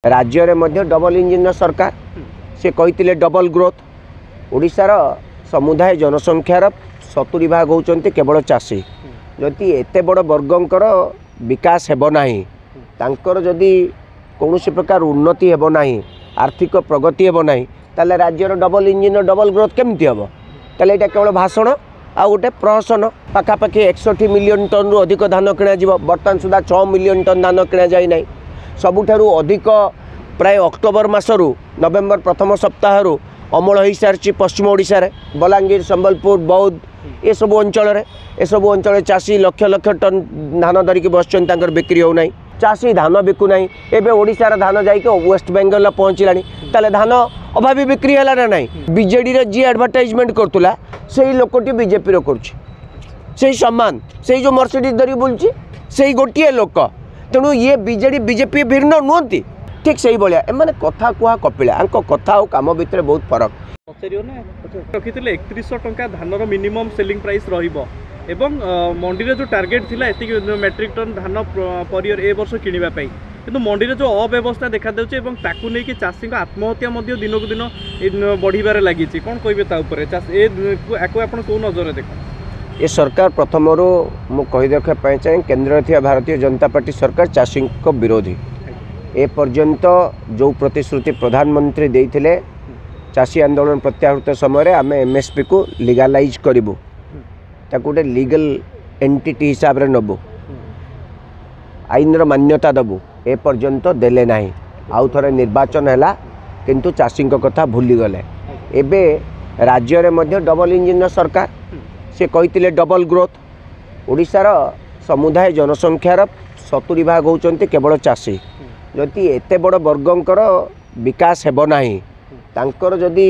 राज्य में double engine सरकार से कहते डबल ग्रोथ ओडिशार समुदाय जनसंख्यार 70 भाग होचंती केवल चाषी जदि एते बड़ वर्गंकर विकास हेबो नाही तांकर जदि कौनसी प्रकार उन्नति हेबो नाही आर्थिक प्रगति हेबो नाही ताले राज्यर डबल इंजिन डबल ग्रोथ केमती हेबो ताले एटा केवल भाषण आ गोटे प्रहसन पाखापाखि 61 मिलियन टन रु अधिक धान किणा जीव बर्तमान सुधा 6 मिलियन टन धान किणा जाई नाही सबुठारु अधिक प्राय अक्टोबर मासरू नवेम्बर प्रथम सप्ताह अमल हो सारी पश्चिम ओडिशा रे बलांगीर संबलपुर बौद्ध ये सब अंचल चाषी लक्ष लक्ष टन धान धरिकी बसचन तांकर बिक्री हो नाही चाषी धान बिकु नाही एबे ओडिशार धान जाइके वेस्ट बेंगल पहुँचलानी ताले धान अभावी बिक्री है ना नहीं बीजेडी रे जी एडवर्टाइजमेंट करतुला सेही लोकटी बीजेपी रो करछि सेही सम्मान सेही जो मर्सिडीज धरी बुलछि सेही गोटिए लोक तेणु ये बीजेडी बीजेपी भिन्न नुहंती ठीक से भाया एम कथा कुआ कपिला कथा और काम भितर बहुत फरक रखी 3100 टंका धानर मिनिमम सेलिंग प्राइस रहिबो एवं मंडी रे जो टार्गेट थिला एति मेट्रिक टन धान पर ईयर ए वर्ष किनिबा पई किंतु मंडी रे जो अव्यवस्था देखा देउचे एवं ताकू नै कि चाषी को आत्महत्या मध्ये दिन को दिन बढ़िबारे लागि छि कोन कहबे ता ऊपर ए आको आपण को नजर देखो ये सरकार प्रथमरो मु कहि देखा पय चाहे केंद्र थी भारतीय जनता पार्टी सरकार चाषी को विरोधी ए पर्यंत जो प्रतिश्रुति प्रधानमंत्री देइथिले चाषी आंदोलन प्रत्याहृत समय आम एमएसपी को लीगलाइज करूँ गोटे लीगल एंटिटी हिसाब रे नबू आईन मान्यता दबू ए पर्यंत देले नाही आउ थरे निर्वाचन हैला किंतु चाषी कथा भूली गले एबे राज्य में डबल इंजिन सरकार से कहते डबल ग्रोथ ओडिशार समुदाय जनसंख्यार 70 भाग होचंती केवल चाषी जदि एते बड़ वर्गंकर विकास हेबो नाही तांकर जदि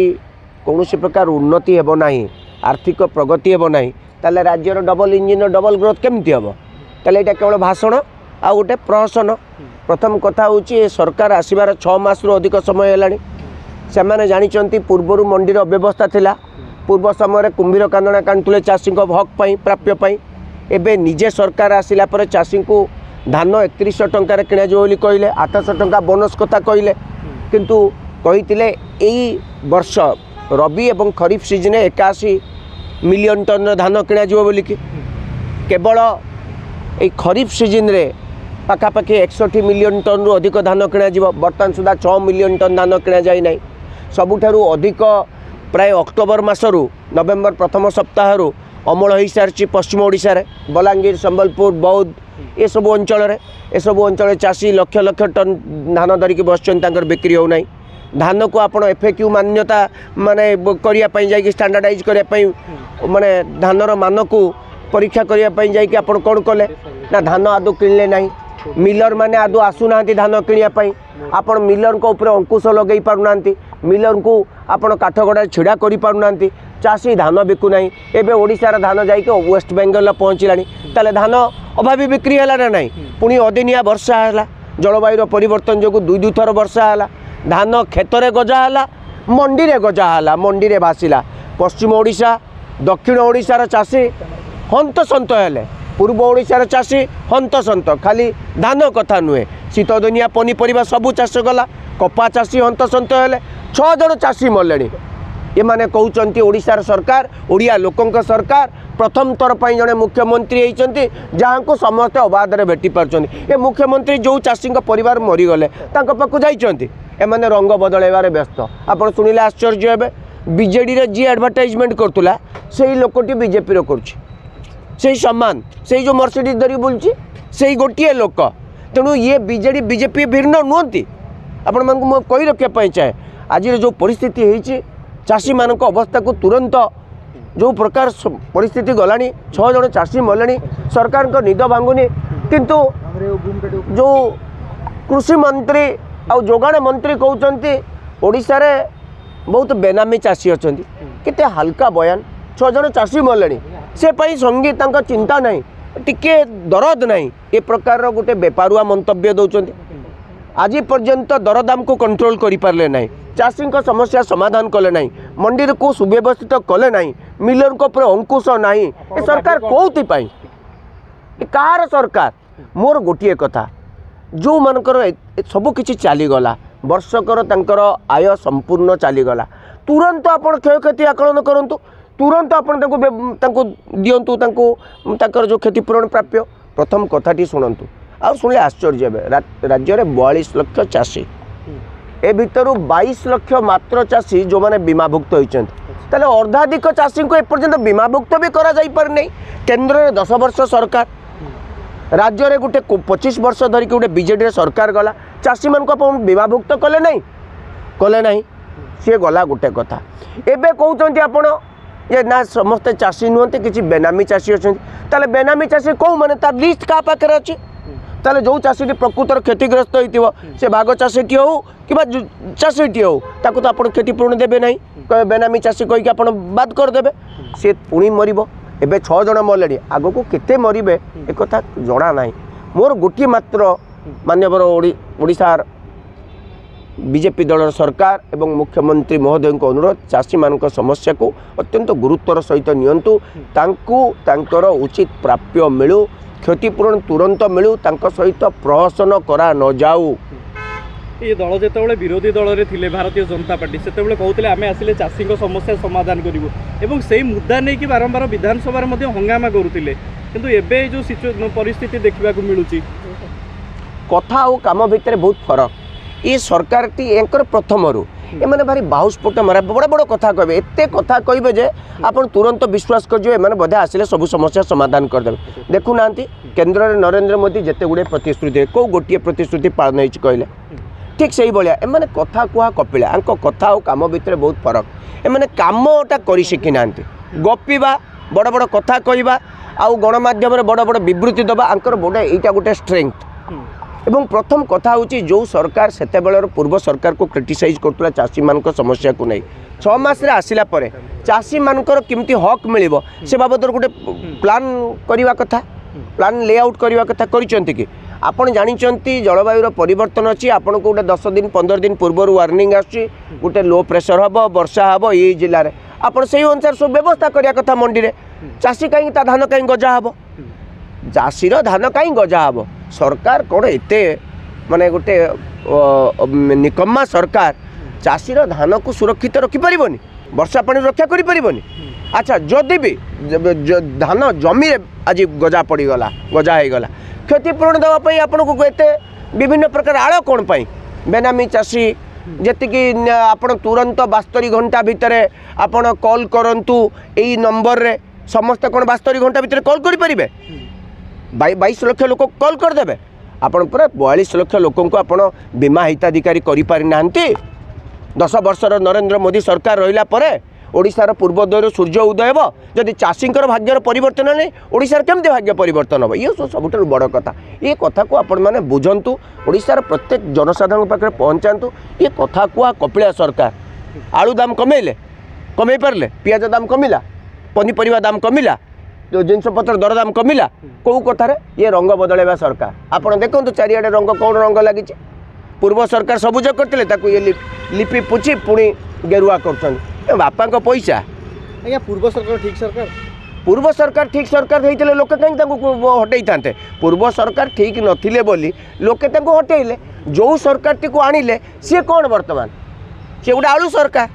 कौनसी प्रकार उन्नति हेबो नाही आर्थिक प्रगति हेबो नाही ताले राज्यर डबल इंजिन डबल ग्रोथ केमती हेबो ताले एटा केवल भाषण आ गोटे प्रहसन प्रथम कथा होची सरकार आसीबार 6 मास रु अधिक समय हेलानी सेमाने जानिचंती पूर्वरु मंडीर अव्यवस्था थिला पूर्व समय कुंभीर कांदना कांतुले चाषी हक पाई प्राप्य पाई एबे निजे सरकार आसिला पर चाषी को धान 3100 टंकार किणा बोली कहले 800 टंका बोनस कथा कहले किंतु कही वर्ष रबी एवं खरीफ सीजन 81 मिलियन टन धान किणा बोली केवल ये खरीफ सीजन रे पाखापाखि 61 मिलियन टन रु अधिक धान किणा बर्तमान सुधा 6 मिलियन टन धान किणा जाई नाही सबुठारु अधिक प्राय अक्टोबर मासरू नवेम्बर प्रथम सप्ताह अमल हो सारी पश्चिम ओडिशा रे बलांगीर संबलपुर बौद्ध ये सब अंचल चाषी लक्ष लक्ष टन धान धरिकी बसचन तांकर बिक्री हो नाही धान को आपण एफएक्यू मान्यता माने करिया पई जाई स्टैंडर्डाइज करिया पई माने धानर मान को परीक्षा करिया पई जाई आपण कोन कले ना धान आदु किनले नाही मिलर माने आदु आसु नांती धान किनिया पई आपण मिलर को ऊपर अंकुश लगई पारु नांती मिलर को आपण काठगड़ा छिड़ा करि पारु नांती चाषी धान बिकु नाही एबे ओडिशार धान जाइके वेस्ट बेंगल पहुँचलानी ताले धान अभावी बिक्री है ना नहीं पुणी अदिनिया वर्षा है जलवायु परिवर्तन जो दुई थर वर्षा है धान खेतरे गजा है मंडी रे गजा है मंडी रे भासिला पश्चिम ओडिशा दक्षिण ओडिशार चाषी हंतसंत हेले पूर्व ओडिशार चाषी हंतसंत खाली धान कथा नुहे शीत दिनिया पनीपरिया सबू चाष गला कपा चाषी हंतसंत हेले 6 जन चाषी मरले एमाने कहउचंती ओडिशार सरकार ओडिया लोकंक सरकार प्रथम थर पर जड़े मुख्यमंत्री होती जहाँ को समस्ते अबाध में भेटी पार्टी ए मुख्यमंत्री जो चाषी परिवार मरीगले पाखु जाइए एमाने रंग बदलैबार व्यस्त आपड़ शुणिले आश्चर्य हे बीजेडी रे जी एडवर्टाइजमेंट करतुला सेही लोकटी बीजेपी रो करछि सेही सम्मान सेही जो मर्सिडीज धरी बुलछि सेही गोटिए लोक तेणु ये बीजेडी बीजेपी भिन्न नुहंती आपण मानकु म कहि रखिया पई चाहे आज जो परिस्थिति होईछि चाषी मानक अवस्था को तुरंत जो प्रकार परिस्थिति गलानी 6 जन चाषी मरले सरकार को निद भांगुनी किंतु जो कृषि मंत्री आ जोगाण मंत्री कहते ओडिशा रे बहुत बेनामी चाषी अच्छा केते हल्का बयान 6 जन चाषी मरले से पाई संगी तांका चिंता नहीं टिके दरद नहीं ए प्रकार गोटे बेपारुआ मंतव्य दौरान आज पर्यंत दरदाम को कंट्रोल करि पारले नहीं चाषी समस्या समाधान कले नहीं मंडी को सुव्यवस्थित कले नहीं मिलर को ऊपर अंकुश नहीं ए सरकार कौथि पाई कार सरकार मोर गोटे कथा जो मानकर सबकि चलीगला वर्षकर तांकर आय संपूर्ण चलीगला तुरंत आपण क्षयक्षति आकलन करूँ तुरंत आपण दिंतु जो क्षतिपूरण प्राप्य प्रथम कथाटी शुणु आ शुणे आश्चर्य राज्य में 42 लाख चाषी ए भितर 22 लाख मात्र चाषी जो मैंने बीमाभुक्त होते अर्धाधिक चाषी को एपर्यंत बीमाभुक्त भी करा जाई पार नहीं। केन्द्र में 10 वर्ष सरकार राज्य में गोटे 25 वर्ष धरिक गोटे बीजेडी सरकार गला चाषी मान बीमाभुक्त कले नहीं सी गला गोटे कथा एबे कहते आपण ये ना समस्ते चाषी नुहते किसी बेनामी चाषी अच्छा ताले बेनामी चाषी कौ मैंने तार लिस्ट क्या पाखे अच्छी ताले जो चाषी प्रकृतर क्षतिग्रस्त हो से भाग चाषीटी हो कि चाषीटी हो ताको तो आप क्षतिपूरण देवे ना कहे बेनामी चाषी कहीकि आप बाद करदे सी पुणी मरब एबे 6 जन मरले आग को केते मरबे एक कथा जना ना मोर गोटे मात्र माननीय ओडिशार बीजेपी दल सरकार एवं मुख्यमंत्री महोदय को अनुरोध चाषी मान समस्या को अत्यंत गुरुत्वर सहित नियंतु तांकर उचित प्राप्य मिलू क्षतिपूरण तुरंत मिलू तांको सहित प्रहसन करा न जाऊ। ये दल जिते विरोधी दल में थे भारतीय जनता पार्टी से कहते आम आसिले चाषी समस्या समाधान करूँ एवं से मुद्दा नहीं कि बारंबार विधानसभा हंगामा करुले किंतु एबे जो परिस्थिति देखा मिलूँ कथा और काम भितर बहुत फरक ये सरकार टी एंकर प्रथम रू एमाने भारी बाहुस्फोट मारा बड़ बड़ कथा कहे एत कथा कहे जे आप तुरंत विश्वास कर बोधे आसिले सब समस्या समाधान करदे देखुना केन्द्र में नरेंद्र मोदी जिते गुड़े प्रतिश्रुति कौ गोटे प्रतिश्रुति पालन हो कहले ठीक से भाया एमाने कथा कुहा कपिला आंक कथा और काम भितर बहुत फरक एमाने कामटा कर शिखी ना गपीबा बड़ बड़ कथा कहवा आउ गणमाध्यम बड़ बड़ विवृत्ति दबा आंकर बोटे यहाँ गोटे स्ट्रेंथ एवं प्रथम कथा हूँ जो सरकार से पूर्व सरकार को क्रिटिसाइज करुला चाषी मान समस्या को नहीं 6 मास आसला चाषी मानकर केमती हक मिल से बाबद गोटे प्लान करवा कथा प्लान लेआउट करवा कथा कि आपड़ जानते जलवायु परिवर्तन अच्छी आपन को गोटे 10 दिन 15 दिन पूर्व वार्निंग आसुची गोटे लो प्रेशर हम वर्षा हम ये जिले में आप से अनुसार सब व्यवस्था करवा कथा मंडी में चाषी कहीं धान कहीं गजा हम चाषीर धान कहीं गजा हम सरकार कौन एत माने गोटे निकम्मा सरकार चाषीर धान को सुरक्षित रखिपर वर्षा पानी रक्षा करें। अच्छा जदि भी धान जमी आज गजा पड़गला गजा हो गला क्षतिपूरण देवाई आपन को एत विभिन्न प्रकार आड़ कौन पाई बेनामी चाषी जी आप तुरंत 72 घंटा भितर आपन कॉल करंतु यही नंबर रे समस्त कौन 72 घंटा भितर कॉल करें 22 लाख लोक कॉल करदे आपड़ पूरा 42 लाख लोक आपड़ बीमा हिताधिकारी करना 10 वर्षर नरेंद्र मोदी सरकार रहिला परे ओडिशार पूर्वोदय सूर्य उदय हो जदि चाषींकर भाग्यर परिवर्तन नहीं ओडिशार केमती भाग्य परिवर्तन हो ये सब बड़ कथा ये कथा को आपण मैंने बुझंतु ओडिशार प्रत्येक जनसाधारण पाखे पहुँचातु ये कथा कुआ कपिला सरकार आलू दाम कमे पारे पियाज दाम कमिला पनीपरिया दाम कमिला जो जिनपतर दरदाम कमिला कौ कथार ये रंग बदलवा सरकार आपड़ देखो चारिआडे रंग कौन रंग लगी पूर्व सरकार सबुज करते ये लिपि पुछि पुणी गेरुआ कर बापा पैसा आज्ञा पूर्व सरकार ठीक सरकार होते लोके कहीं हटई था पूर्व सरकार ठीक नथिले बोली लोके हटैले जो सरकार टी को आनिले सी कौन वर्तमान सी गोटे आलू सरकार